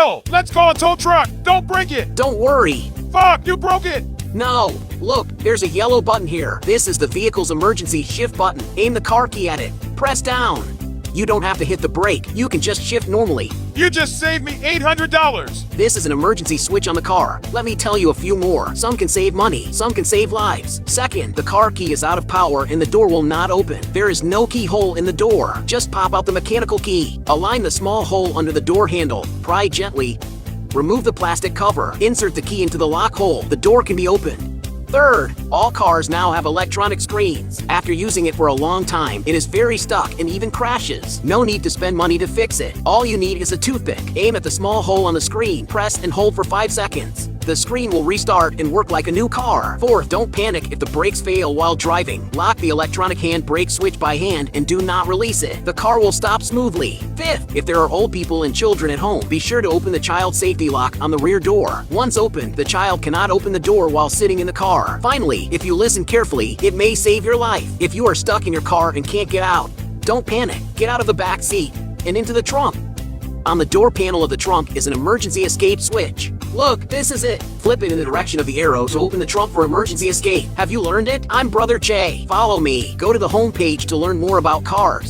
hell? Let's call a tow truck. Don't break it. Don't worry. Fuck, you broke it. No. Look, there's a yellow button here. This is the vehicle's emergency shift button. Aim the car key at it. Press down. You don't have to hit the brake. You can just shift normally. You just saved me $800. This is an emergency switch on the car. Let me tell you a few more. Some can save money, some can save lives. Second, the car key is out of power and the door will not open. There is no keyhole in the door. Just pop out the mechanical key. Align the small hole under the door handle. Pry gently. Remove the plastic cover. Insert the key into the lock hole. The door can be opened. Third, all cars now have electronic screens. After using it for a long time, it is very stuck and even crashes. No need to spend money to fix it. All you need is a toothpick. Aim at the small hole on the screen, press and hold for 5 seconds. The screen will restart and work like a new car. Fourth, don't panic if the brakes fail while driving. Lock the electronic hand brake switch by hand and do not release it. The car will stop smoothly. Fifth, if there are old people and children at home, be sure to open the child safety lock on the rear door. Once opened, the child cannot open the door while sitting in the car. Finally, if you listen carefully, it may save your life. If you are stuck in your car and can't get out, don't panic. Get out of the back seat and into the trunk. On the door panel of the trunk is an emergency escape switch. Look, this is it. Flip it in the direction of the arrow to open the trunk for emergency escape. Have you learned it? I'm Brother Jay. Follow me. Go to the home page to learn more about cars.